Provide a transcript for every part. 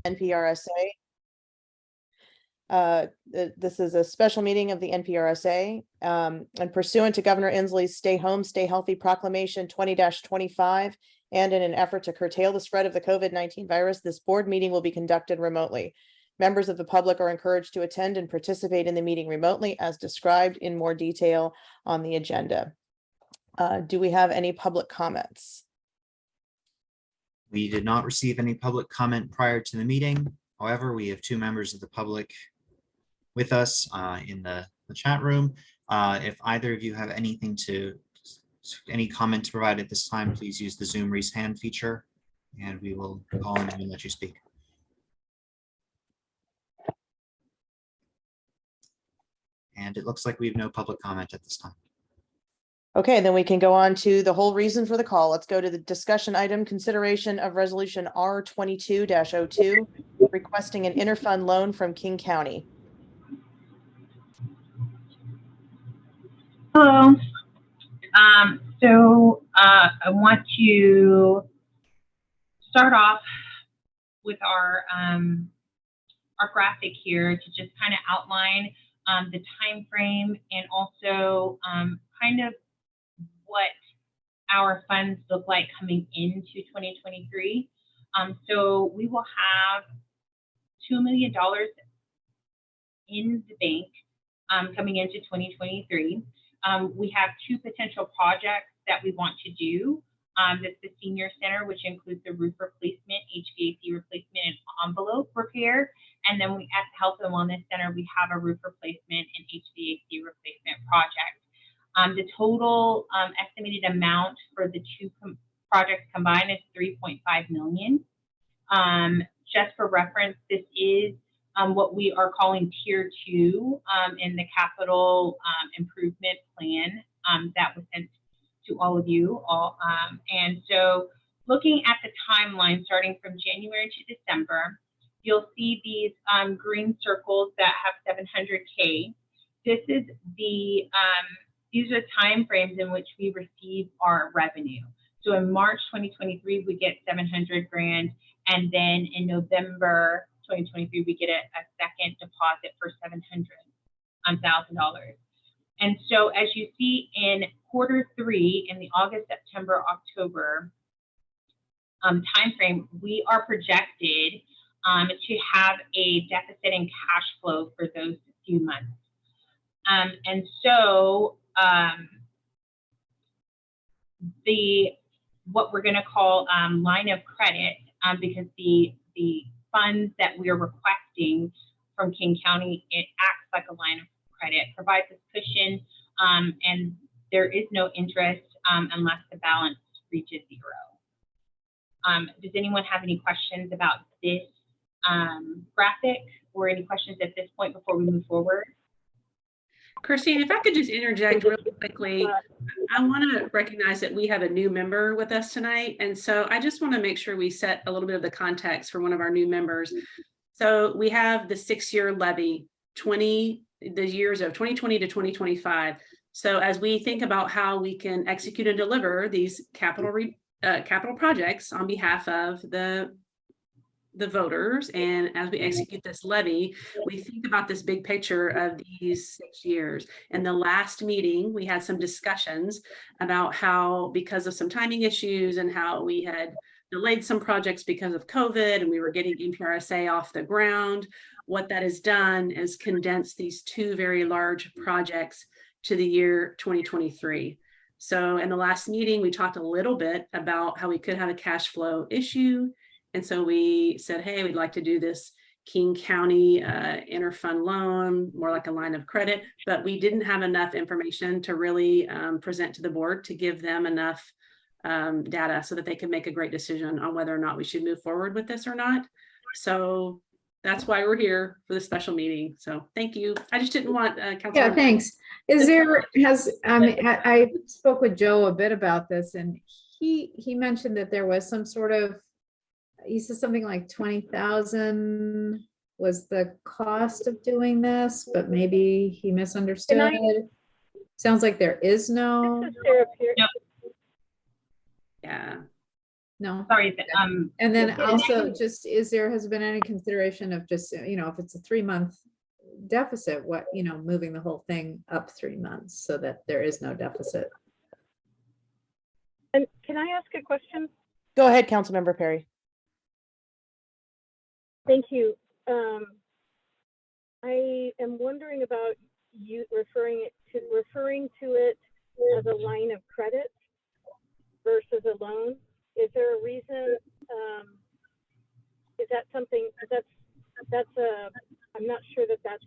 NPRSA. This is a special meeting of the NPRSA, and pursuant to Governor Inslee's Stay Home, Stay Healthy Proclamation 20-25, and in an effort to curtail the spread of the COVID-19 virus, this board meeting will be conducted remotely. Members of the public are encouraged to attend and participate in the meeting remotely as described in more detail on the agenda. Do we have any public comments? We did not receive any public comment prior to the meeting. However, we have two members of the public with us in the chat room. If either of you have any comment to provide at this time, please use the Zoom raise hand feature and we will call on you and let you speak. And it looks like we have no public comment at this time. Okay, then we can go on to the whole reason for the call. Let's go to the discussion item, consideration of resolution R22-02, requesting an interfund loan from King County. Hello. I want to start off with our graphic here to just kind of outline the time frame and also kind of what our funds look like coming into 2023. So we will have $2 million in the bank coming into 2023. We have two potential projects that we want to do. That's the senior center, which includes the roof replacement, HVAC replacement, and envelope repair. And then at the Health and Wellness Center, we have a roof replacement and HVAC replacement project. The total estimated amount for the two projects combined is $3.5 million. Just for reference, this is what we are calling Tier 2 in the capital improvement plan that was sent to all of you. And so looking at the timeline starting from January to December, you'll see these green circles that have 700K. This is these are time frames in which we receive our revenue. So in March 2023, we get 700 grand, and then in November 2023, we get a second deposit for $700,000. And so as you see in Q3, in the August, September, October timeframe, we are projected to have a deficit in cash flow for those few months. And so what we're going to call line of credit, because the funds that we are requesting from King County, it acts like a line of credit, provides us cushion, and there is no interest unless the balance reaches zero. Does anyone have any questions about this graphic or any questions at this point before we move forward? Christine, if I could just interject really quickly, I want to recognize that we have a new member with us tonight. And so I just want to make sure we set a little bit of the context for one of our new members. So we have the 6-year levy, the years of 2020 to 2025. So as we think about how we can execute and deliver these capital projects on behalf of the voters, and as we execute this levy, we think about this big picture of these 6 years. In the last meeting, we had some discussions about how, because of some timing issues and how we had delayed some projects because of COVID and we were getting NPRSA off the ground, what that has done is condense these two very large projects to the year 2023. So in the last meeting, we talked a little bit about how we could have a cash flow issue. And so we said, hey, we'd like to do this King County interfund loan, more like a line of credit, but we didn't have enough information to really present to the board to give them enough data so that they could make a great decision on whether or not we should move forward with this or not. So that's why we're here for the special meeting. So thank you. I just didn't want Councilor. Yeah, thanks. I spoke with Joe a bit about this, and he mentioned that there was some sort of, he said something like 20,000 was the cost of doing this, but maybe he misunderstood. Sounds like there is no. Yeah. No. Sorry, And then Okay. also just, has been any consideration of just, if it's a 3-month deficit, moving the whole thing up 3 months so that there is no deficit? And can I ask a question? Go ahead, Councilmember Perry. Thank you. I am wondering about you referring to it as a line of credit versus a loan. Is there a reason? Is that something that's I'm not sure that's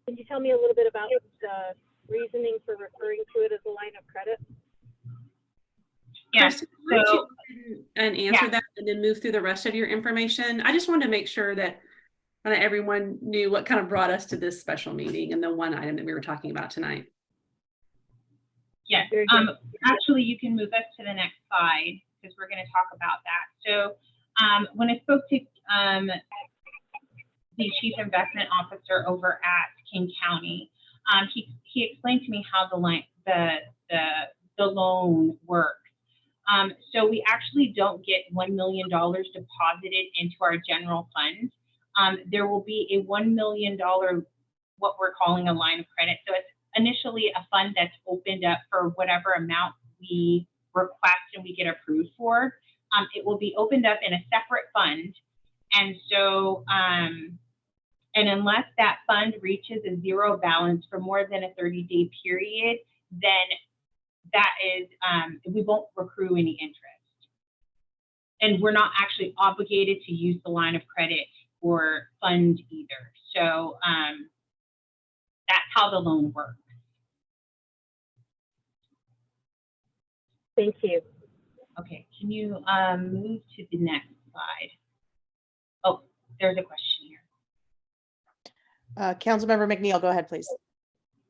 can you tell me a little bit about the reasoning for referring to it as a line of credit? yes. Kristen, why don't So, you go ahead and answer Yeah. that and then move through the rest of your information. I just wanted to make sure that kind of everyone knew what kind of brought us to this special meeting and the one item that we were talking about tonight. yes, Very good. actually, you can move us to the next slide because we're going to talk about that. So, when I spoke to the Chief Investment Officer over at King County, he explained to me how the loan works. So we actually don't get $1 million deposited into our general fund. There will be a $1 million, what we're calling a line of credit. So it's initially a fund that's opened up for whatever amount we request and we get approved for. It will be opened up in a separate fund. And so, and unless that fund reaches a zero balance for more than a 30-day period, then that is, we won't accrue any interest. And we're not actually obligated to use the line of credit or fund either. So that's how the loan works. Thank you. Okay, can you move to the next slide? Oh, there's a question here. Councilmember McNeil, go ahead, please.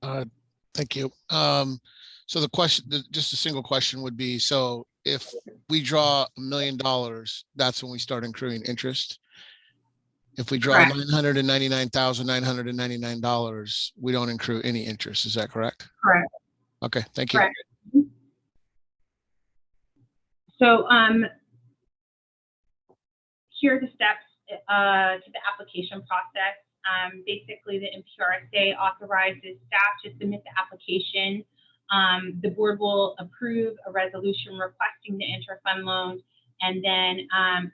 Thank you. So the question, just a single question would be, so if we draw $1 million, that's when we start accruing interest. If we draw Correct. $999,999, we don't accrue any interest. Is that correct? Correct. Okay, thank you. Correct. So here are the steps to the application process. Basically, the NPRSA authorizes staff to submit the application. The board will approve a resolution requesting the interfund loan, and then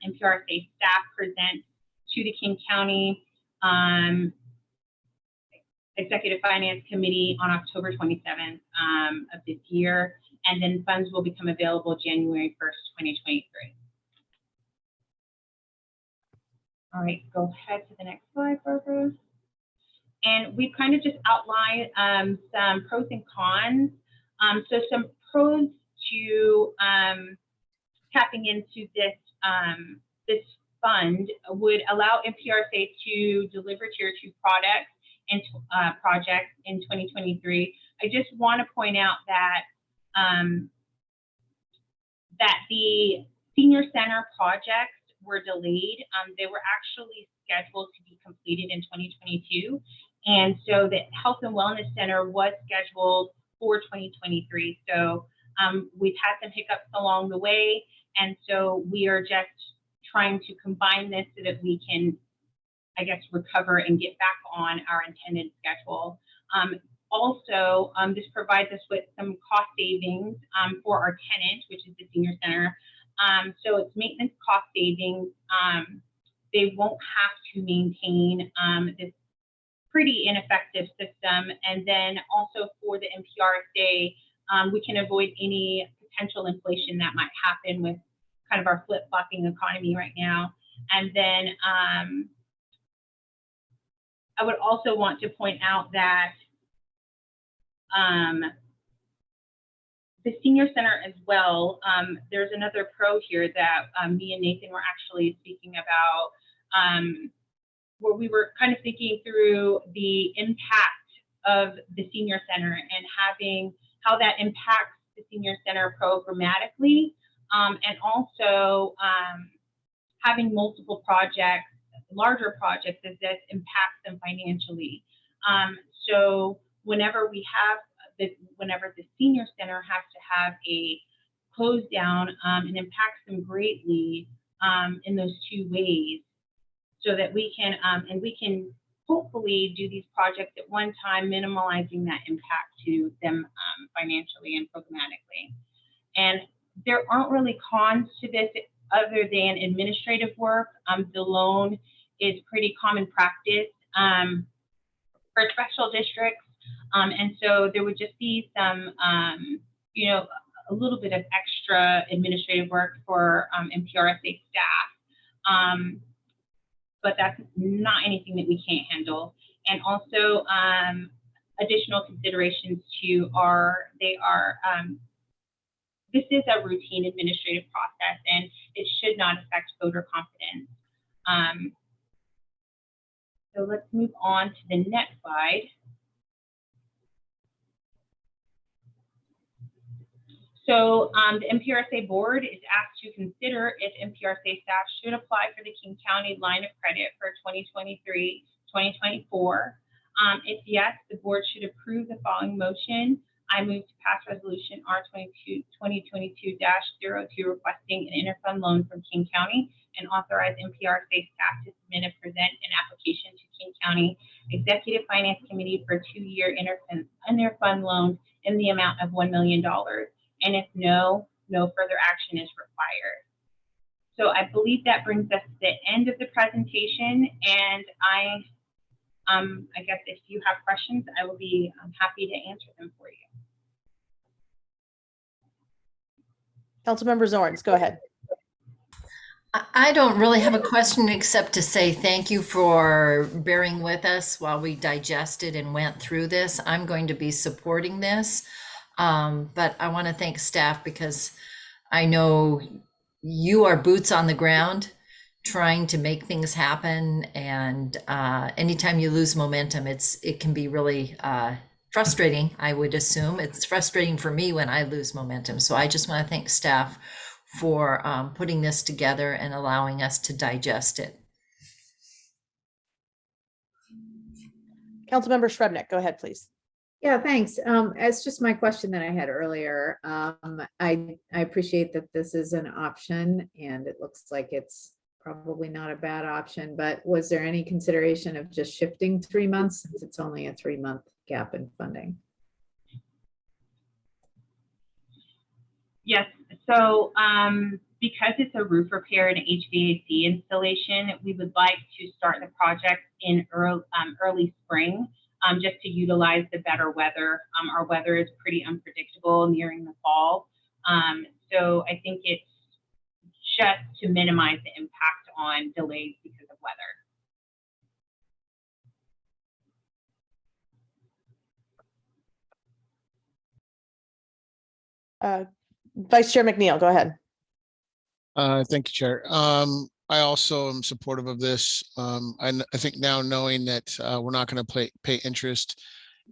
NPRSA staff presents to the King County Executive Finance Committee on October 27th of this year, and then funds will become available January 1st, 2023. All right, go ahead to the next slide, Barbara. And we've kind of just outlined some pros and cons. So some pros to tapping into this this fund would allow NPRSA to deliver Tier 2 products and projects in 2023. I just want to point out that that the senior center projects were delayed. They were actually scheduled to be completed in 2022. And so the Health and Wellness Center was scheduled for 2023. So we've had some hiccups along the way. And so we are just trying to combine this so that we can, I guess, recover and get back on our intended schedule. Also, this provides us with some cost savings for our tenant, which is the senior center. So it's maintenance cost savings. They won't have to maintain this pretty ineffective system. And then also for the NPRSA, we can avoid any potential inflation that might happen with kind of our flip-flopping economy right now. And then I would also want to point out that the senior center as well, there's another pro here that me and Nathan were actually speaking about, where we were kind of thinking through the impact of the senior center and having how that impacts the senior center programmatically, and also having multiple projects, larger projects as this impacts them financially. So whenever we have whenever the senior center has to have a close down and impacts them greatly in those two ways, so that we can hopefully do these projects at one time, minimalizing that impact to them financially and programmatically. And there aren't really cons to this other than administrative work. The loan is pretty common practice for special districts. And so there would just be some, you know, a little bit of extra administrative work for NPRSA staff. But that's not anything that we can't handle. And also additional considerations too are, this is a routine administrative process and it should not affect voter confidence. So let's move on to the next slide. So the NPRSA Board is asked to consider if NPRSA staff should apply for the King County line of credit for 2023-2024. If yes, the board should approve the following motion. I move to pass resolution R-2022-02 requesting an interfund loan from King County and authorize NPRSA staff to submit and present an application to King County Executive Finance Committee for a 2-year interfund loan in the amount of $1 million. And if no further action is required. So I believe that brings us to the end of the presentation, and I guess if you have questions, I will be happy to answer them for you. Councilmember Zorns, go ahead. I don't really have a question except to say thank you for bearing with us while we digested and went through this. I'm going to be supporting this. But I want to thank staff because I know you are boots on the ground trying to make things happen. And anytime you lose momentum, it can be really frustrating, I would assume. It's frustrating for me when I lose momentum. So I just want to thank staff for putting this together and allowing us to digest it. Councilmember Srebnick, go ahead, please. Yeah, thanks. It's just my question that I had earlier. I appreciate that this is an option and it looks like it's probably not a bad option, but was there any consideration of just shifting 3 months since it's only a 3-month gap in funding? Yes, so because it's a roof repair and HVAC installation, we would like to start the project in early spring. Just to utilize the better weather. Our weather is pretty unpredictable nearing the fall. So I think it's just to minimize the impact on delays because of weather. Vice Chair McNeil, go ahead. Thank you, Chair. I also am supportive of this. I think now knowing that we're not going to pay interest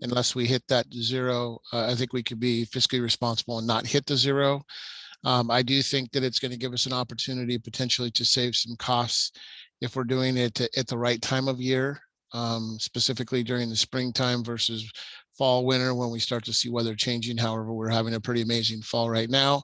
unless we hit that 0, I think we could be fiscally responsible and not hit the 0. I do think that it's going to give us an opportunity potentially to save some costs if we're doing it at the right time of year, specifically during the springtime versus fall, winter, when we start to see weather changing. However, we're having a pretty amazing fall right now.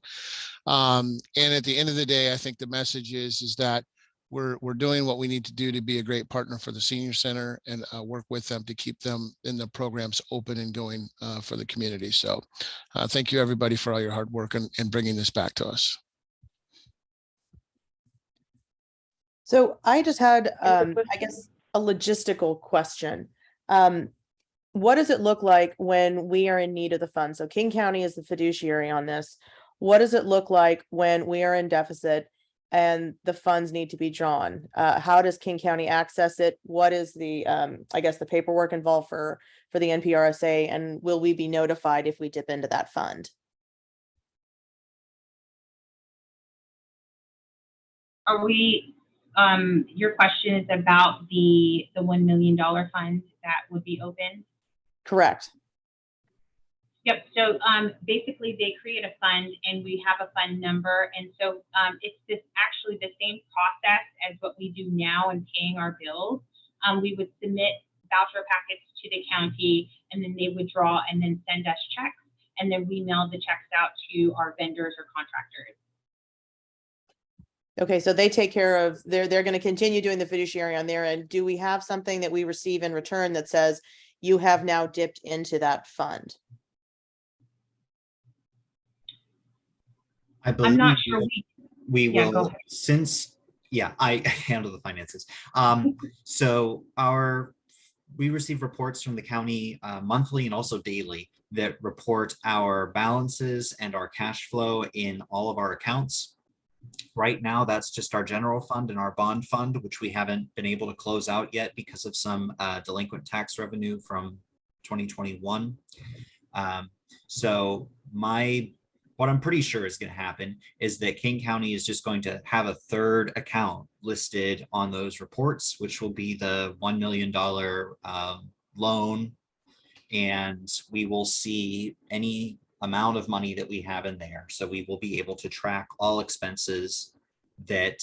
And at the end of the day, I think the message is that we're doing what we need to do to be a great partner for the senior center and work with them to keep them in the programs open and going for the community. So thank you everybody for all your hard work and bringing this back to us. So I just had, I guess, a logistical question. What does it look like when we are in need of the funds? So King County is the fiduciary on this. What does it look like when we are in deficit and the funds need to be drawn? How does King County access it? What is the, I guess, the paperwork involved for the NPRSA, and will we be notified if we dip into that fund? Are we, your question is about the $1 million fund that would be open? Correct. Yep. So basically, they create a fund, and we have a fund number, and so it's actually the same process as what we do now in paying our bills. We would submit voucher packets to the county, and then they would draw and then send us checks, and then we mail the checks out to our vendors or contractors. Okay, so they take care of, they're going to continue doing the fiduciary on their end. Do we have something that we receive in return that says you have now dipped into that fund? I believe I'm not sure we Yeah, go will, ahead. since, yeah, I handle the finances. So we receive reports from the county monthly and also daily that report our balances and our cash flow in all of our accounts. Right now, that's just our general fund and our bond fund, which we haven't been able to close out yet because of some delinquent tax revenue from 2021. So what I'm pretty sure is going to happen is that King County is just going to have a third account listed on those reports, which will be the $1 million loan. And we will see any amount of money that we have in there. So we will be able to track all expenses that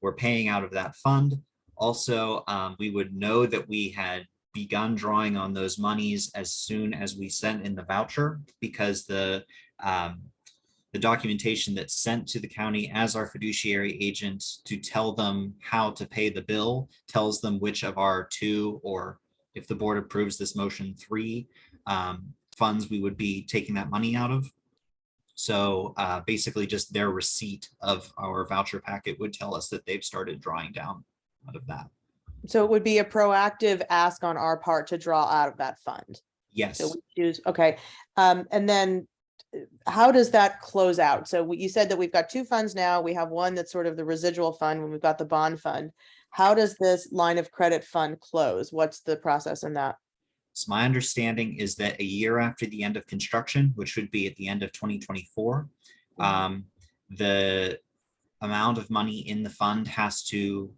we're paying out of that fund. Also, we would know that we had begun drawing on those monies as soon as we sent in the voucher, because the documentation that's sent to the county as our fiduciary agent to tell them how to pay the bill tells them which of our 2, or if the board approves this motion, 3 funds we would be taking that money out of. So basically just their receipt of our voucher packet would tell us that they've started drawing down out of that. So it would be a proactive ask on our part to draw out of that fund. Yes. So we choose, okay. And then how does that close out? So you said that we've got 2 funds now. We have one that's sort of the residual fund when we've got the bond fund. How does this line of credit fund close? What's the process in that? So my understanding is that a year after the end of construction, which would be at the end of 2024, the amount of money in the fund has to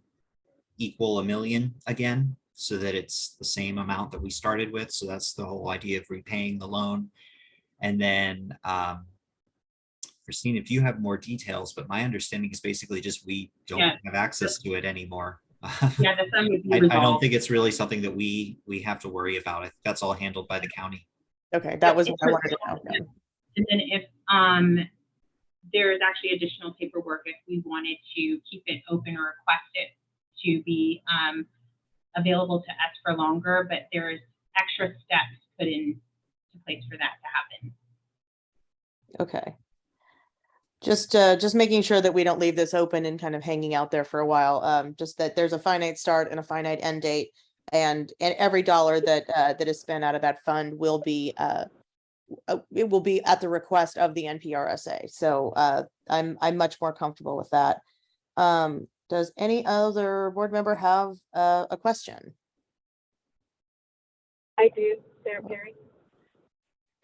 equal $1 million again, so that it's the same amount that we started with. So that's the whole idea of repaying the loan. And then Christine, if you have more details, but my understanding is basically just we don't have access to it anymore. Yeah, the sum would be I don't resolved. think it's really something that we have to worry about. That's all handled by the county. Okay, that was what I wanted to know. And then if there is actually additional paperwork, if we wanted to keep it open or request it to be available to us for longer, but there's extra steps put into place for that to happen. Okay. Just making sure that we don't leave this open and kind of hanging out there for a while. Just that there's a finite start and a finite end date, and every dollar that that is spent out of that fund will be it will be at the request of the NPRSA. So I'm much more comfortable with that. Does any other board member have a question? I do, Sarah Perry.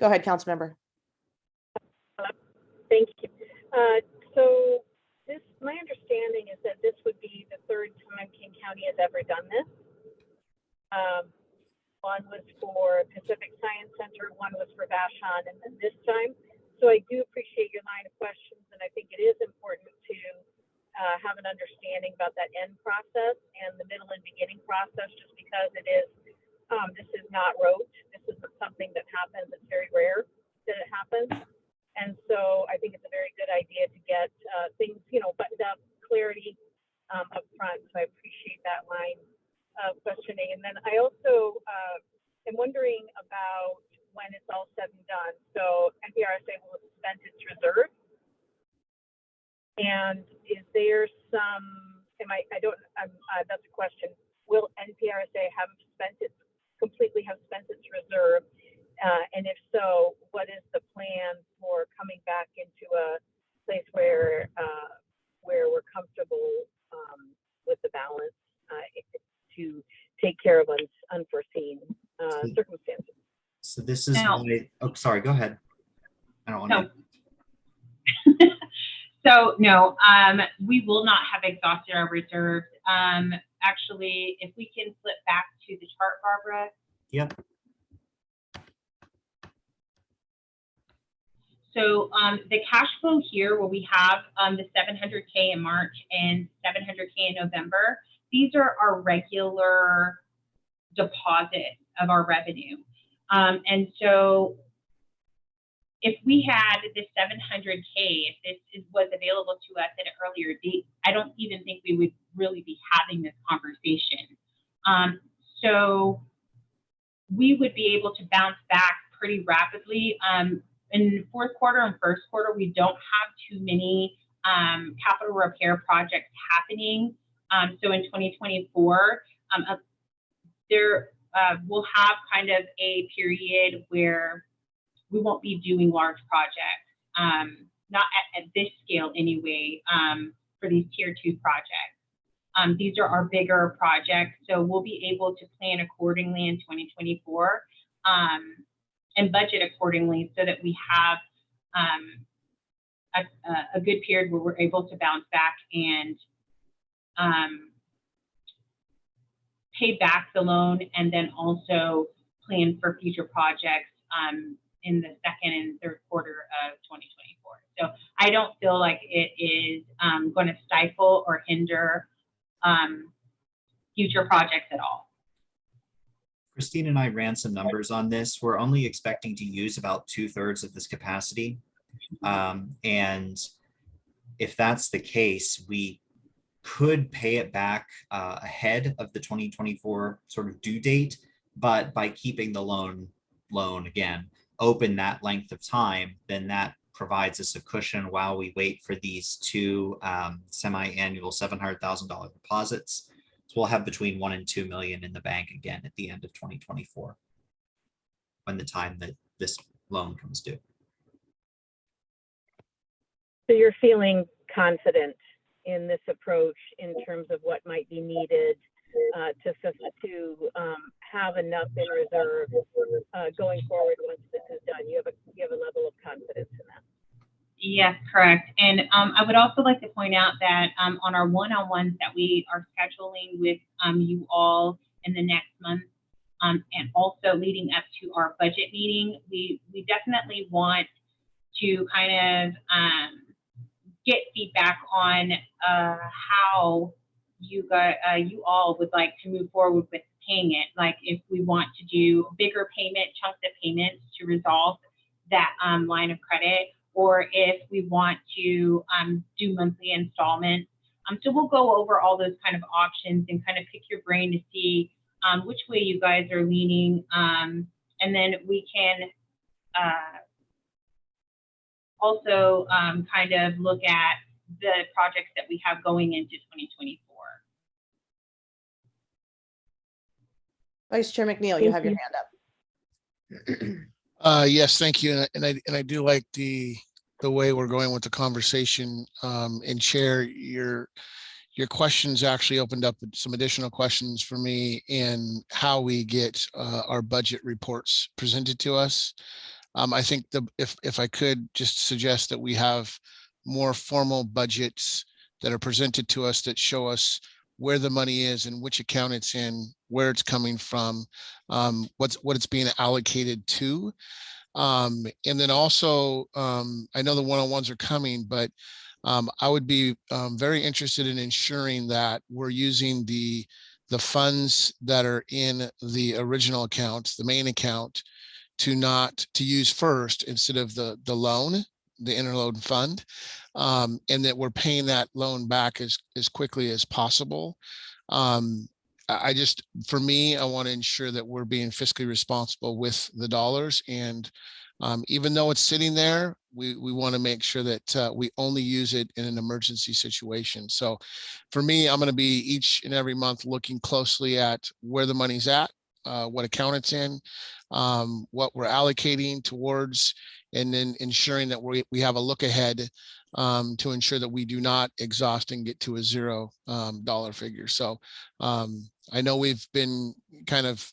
Go ahead, council member. Thank you. So my understanding is that this would be the 3rd time King County has ever done this. One was for Pacific Science Center, one was for Vashon, and then this time. So I do appreciate your line of questions, and I think it is important to have an understanding about that end process and the middle and beginning process, just because it is, this is not rote. This isn't something that happens. It's very rare that it happens. And so I think it's a very good idea to get things, buttoned up, clarity up front. So I appreciate that line of questioning. And then I also am wondering about when it's all said and done. So NPRSA will have spent its reserve. And is there some, that's a question. Will NPRSA completely have spent its reserve? And if so, what is the plan for coming back into a place where we're comfortable with the balance to take care of unforeseen circumstances? So this is Now- oh, sorry, go ahead. I don't want to. No. So no, we will not have exhausted our reserves. Actually, if we can flip back to the chart, Barbara. Yep. So the cash flow here, where we have the 700K in March and 700K in November, these are our regular deposits of our revenue. And so if we had this 700K, if was available to us at an earlier date, I don't even think we would really be having this conversation. So we would be able to bounce back pretty rapidly. In fourth quarter and first quarter, we don't have too many capital repair projects happening. So in 2024, we'll have kind of a period where we won't be doing large projects, not at this scale anyway, for these tier 2 projects. These are our bigger projects, so we'll be able to plan accordingly in 2024 and budget accordingly so that we have a good period where we're able to bounce back and pay back the loan, and then also plan for future projects in the second and third quarter of 2024. So I don't feel like it is going to stifle or hinder future projects at all. Christine and I ran some numbers on this. We're only expecting to use about 2/3 of this capacity. And if that's the case, we could pay it back ahead of the 2024 sort of due date, but by keeping the loan again open that length of time, then that provides us a cushion while we wait for these two semi-annual $700,000 deposits. So we'll have between 1 and 2 million in the bank again at the end of 2024, when the time that this loan comes due. So you're feeling confident in this approach in terms of what might be needed to have enough in reserve going forward once this is done. You have a level of confidence in that. Yes, correct. And I would also like to point out that on our one-on-ones that we are scheduling with you all in the next month, and also leading up to our budget meeting, we definitely want to kind of get feedback on how you all would like to move forward with paying it. Like if we want to do bigger chunks of payments to resolve that line of credit, or if we want to do monthly installments. So we'll go over all those kind of options and kind of pick your brain to see which way you guys are leaning. And then we can also kind of look at the projects that we have going into 2024. Vice Chair McNeil, you have your hand up. Yes, thank you. And I do like the way we're going with the conversation. And Chair, your questions actually opened up some additional questions for me in how we get our budget reports presented to us. I think if I could just suggest that we have more formal budgets that are presented to us that show us where the money is and which account it's in, where it's coming from, what it's being allocated to. And then also, I know the one-on-ones are coming, but I would be very interested in ensuring that we're using the funds that are in the original account, the main account, to use first instead of the loan, the interloan fund, and that we're paying that loan back as quickly as possible. For me, I want to ensure that we're being fiscally responsible with the dollars. And even though it's sitting there, we want to make sure that we only use it in an emergency situation. So for me, I'm going to be each and every month looking closely at where the money's at, what account it's in, what we're allocating towards, and then ensuring that we have a look ahead to ensure that we do not exhaust and get to a $0 figure. So I know we've been kind of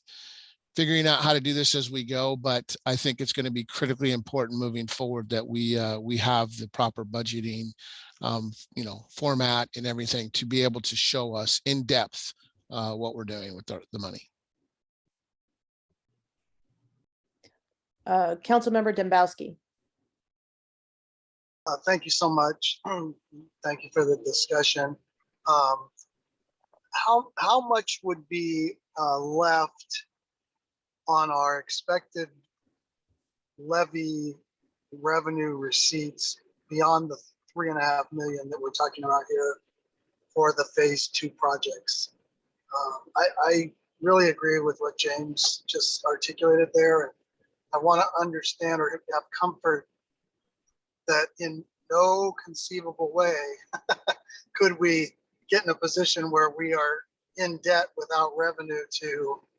figuring out how to do this as we go, but I think it's going to be critically important moving forward that we have the proper budgeting, format and everything to be able to show us in depth what we're doing with the money. Councilmember Dembowski. Thank you so much. Thank you for the discussion. How much would be left on our expected levy revenue receipts beyond the 3.5 million that we're talking about here for the phase 2 projects. I really agree with what James just articulated there. And I want to understand or have comfort that in no conceivable way could we get in a position where we are in debt without revenue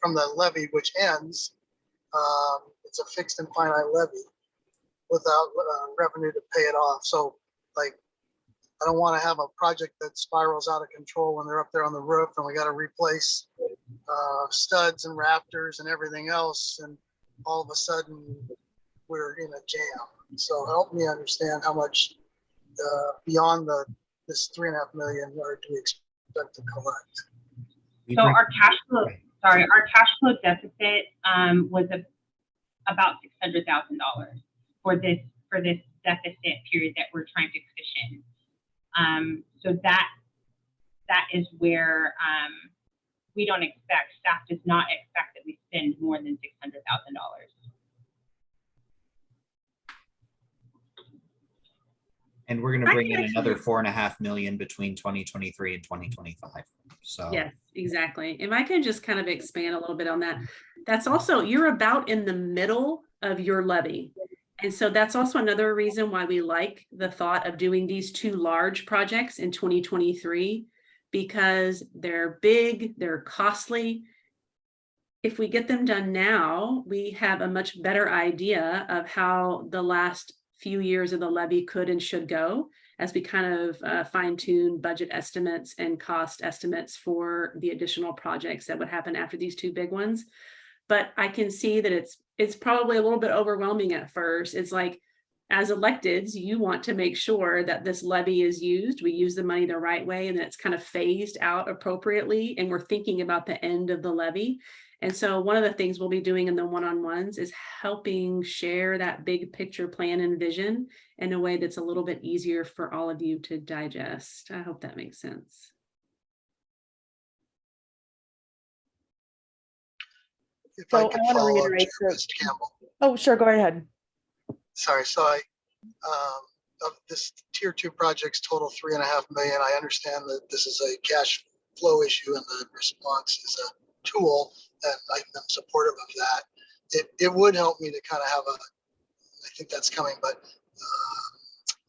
from the levy, which ends. It's a fixed and finite levy without revenue to pay it off. So, like, I don't want to have a project that spirals out of control when they're up there on the roof and we got to replace studs and rafters and everything else, and all of a sudden we're in a jam. So help me understand how much beyond this 3.5 million do we expect to collect? So our cash flow deficit was about $600,000 for this deficit period that we're trying to cushion. So that is where we don't expect, staff does not expect that we spend more than $600,000. And we're going to bring in another 4.5 million between 2023 and 2025. So Yes, exactly. If I can just kind of expand a little bit on that, that's also, you're about in the middle of your levy. And so that's also another reason why we like the thought of doing these 2 large projects in 2023, because they're big, they're costly. If we get them done now, we have a much better idea of how the last few years of the levy could and should go, as we kind of fine-tune budget estimates and cost estimates for the additional projects that would happen after these 2 big ones. But I can see that it's probably a little bit overwhelming at first. It's like, as electeds, you want to make sure that this levy is used, we use the money the right way, and that it's kind of phased out appropriately, and we're thinking about the end of the levy. And so one of the things we'll be doing in the one-on-ones is helping share that big picture plan and vision in a way that's a little bit easier for all of you to digest. I hope that makes sense. If So I could I wanna follow up, reiterate Chair, Mr. Campbell. Oh, sure, go ahead. Sorry, so of this tier 2 projects total 3.5 million, I understand that this is a cash flow issue and the response is a tool, and I'm supportive of that. It would help me to kind of have I think that's coming, but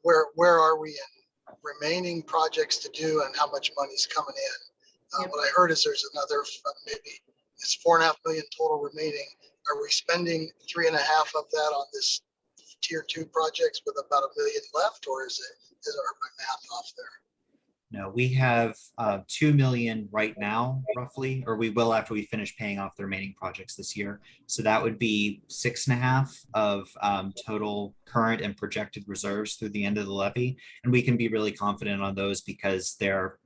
where are we in remaining projects to do and how much money's coming in? What I heard is there's another, maybe it's 4.5 million total remaining. Are we spending 3.5 of that on this tier 2 projects with about $1 million left, or is my math off there? no, we have 2 million right now, roughly, or we will after we finish paying off the remaining projects this year. So that would be 6.5 of total current and projected reserves through the end of the levy. And we can be really confident on those because they're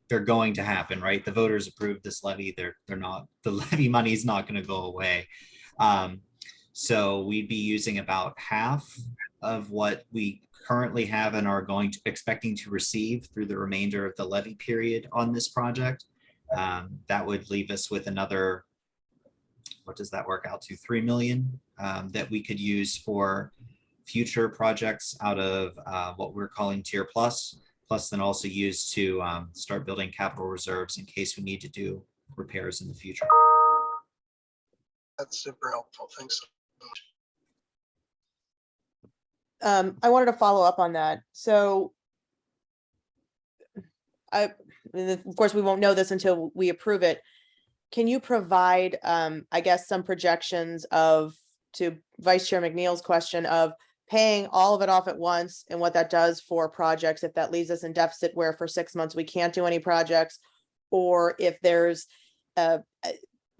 going to happen, right? The voters approved this levy. They're not, the levy money is not going to go away. So we'd be using about half of what we currently have and are expecting to receive through the remainder of the levy period on this project. That would leave us with another, what does that work out to? 3 million that we could use for future projects out of what we're calling tier plus then also use to start building capital reserves in case we need to do repairs in the future. That's super helpful. Thanks so much. I wanted to follow up on that. So of course, we won't know this until we approve it. Can you provide, I guess, some projections to Vice Chair McNeil's question of paying all of it off at once and what that does for projects, if that leaves us in deficit where for 6 months we can't do any projects, or if there's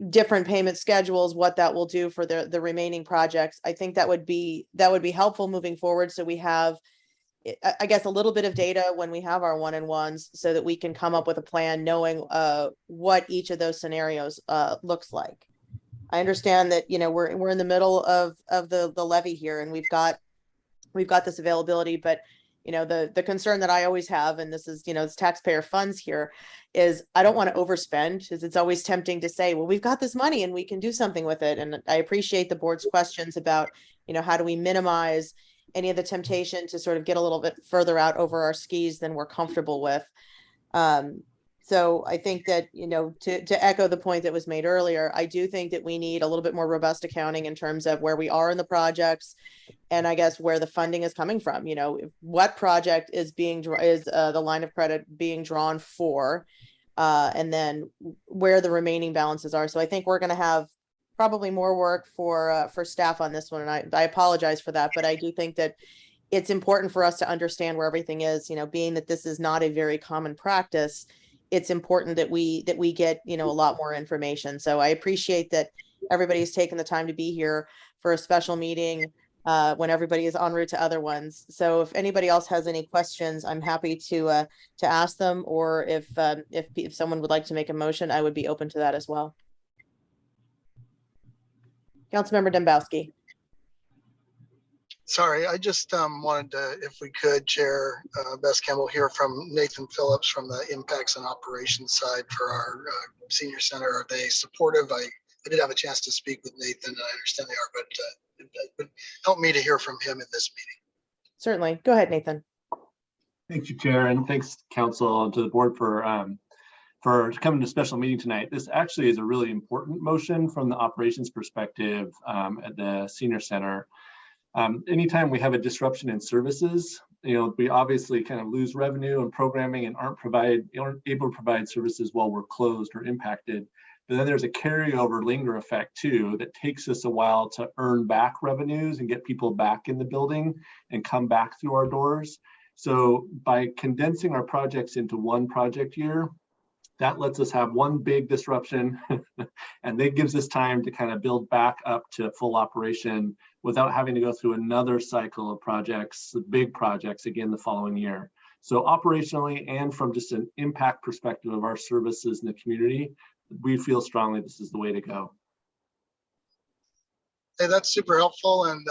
different payment schedules, what that will do for the remaining projects. I think that would be helpful moving forward. So we have, I guess, a little bit of data when we have our one-on-ones so that we can come up with a plan knowing what each of those scenarios looks like. I understand that, we're in the middle of the levy here and we've got this availability, but the concern that I always have, and this is, it's taxpayer funds here, is I don't want to overspend, because it's always tempting to say, well, we've got this money and we can do something with it. And I appreciate the board's questions about, how do we minimize any of the temptation to sort of get a little bit further out over our skis than we're comfortable with. So I think that, you know, to echo the point that was made earlier, I do think that we need a little bit more robust accounting in terms of where we are in the projects, and I guess where the funding is coming from. You know, what project is the line of credit being drawn for, and then where the remaining balances are. So I think we're going to have probably more work for staff on this one, and I apologize for that, but I do think that it's important for us to understand where everything is. You know, being that this is not a very common practice, it's important that we get, you know, a lot more information. So I appreciate that everybody's taken the time to be here for a special meeting when everybody is en route to other ones. So if anybody else has any questions, I'm happy to ask them, or if someone would like to make a motion, I would be open to that as well. Councilmember Dembowski. Sorry, I just wanted to, if we could, Chair Bess Campbell, hear from Nathan Phillips from the impacts and operations side for our senior center. Are they supportive? I did have a chance to speak with Nathan, and I understand they are, but it would help me to hear from him in this meeting. Certainly. Go ahead, Nathan. Thank you, Chair, and thanks, Council, and to the board for coming to a special meeting tonight. This actually is a really important motion from the operations perspective at the senior center. Anytime we have a disruption in services, you know, we obviously kind of lose revenue and programming and aren't able to provide services while we're closed or impacted. But then there's a carryover linger effect too that takes us a while to earn back revenues and get people back in the building and come back through our doors. So by condensing our projects into one project year, that lets us have one big disruption and that gives us time to kind of build back up to full operation without having to go through another cycle of projects, big projects again the following year. So operationally and from just an impact perspective of our services in the community, we feel strongly this is the way to go. Hey, that's super helpful. And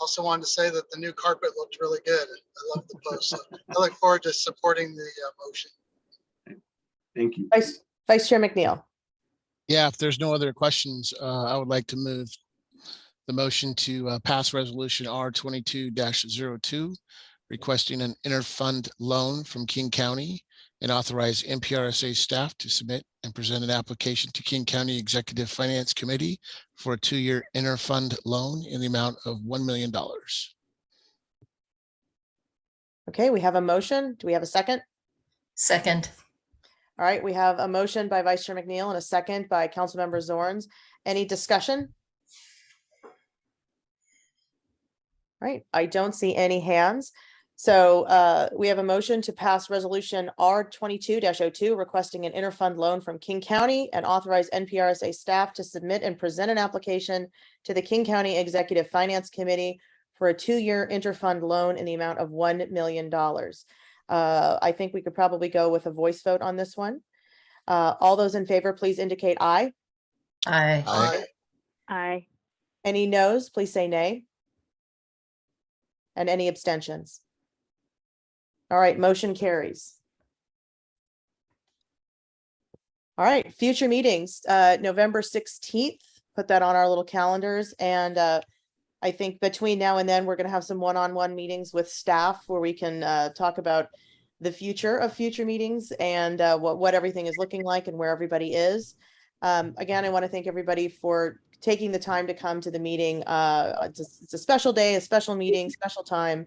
also wanted to say that the new carpet looked really good. I love the post. So I look forward to supporting the motion. Thank you. Vice Chair McNeil. Yeah, if there's no other questions, I would like to move the motion to pass resolution R22-02, requesting an interfund loan from King County and authorize NPRSA staff to submit and present an application to King County Executive Finance Committee for a 2-year interfund loan in the amount of $1 million. Okay, we have a motion. Do we have a second? Second. All right, we have a motion by Vice Chair McNeil and a second by Councilmember Zorns. Any discussion? All right, I don't see any hands. So we have a motion to pass resolution R22-02 requesting an interfund loan from King County and authorize NPRSA staff to submit and present an application to the King County Executive Finance Committee for a 2-year interfund loan in the amount of $1 million. I think we could probably go with a voice vote on this one. All those in favor, please indicate aye. Aye. Aye. Aye. Any noes, please say nay. And any abstentions? All right, motion carries. All right, future meetings, November 16th, put that on our little calendars. And I think between now and then, we're going to have some one-on-one meetings with staff where we can talk about the future of future meetings and what everything is looking like and where everybody is. Again, I want to thank everybody for taking the time to come to the meeting. It's a special day, a special meeting, special time.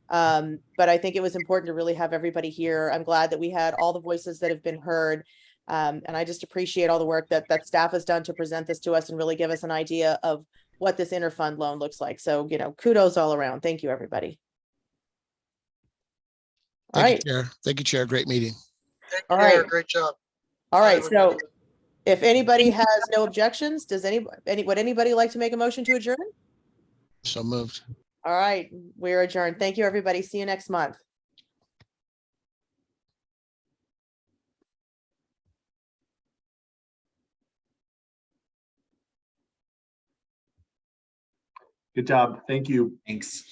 But I think it was important to really have everybody here. I'm glad that we had all the voices that have been heard. And I just appreciate all the work that staff has done to present this to us and really give us an idea of what this interfund loan looks like. So, you know, kudos all around. Thank you, everybody. All right. Thank you, Chair. Thank you, Chair. Great meeting. Thank All you, Mayor. right. Great job. All right. everybody. So if anybody has no objections, would anybody like to make a motion to adjourn? So moved. All right, we're adjourned. Thank you, everybody. See you next month. Good job. Thank you. Thanks.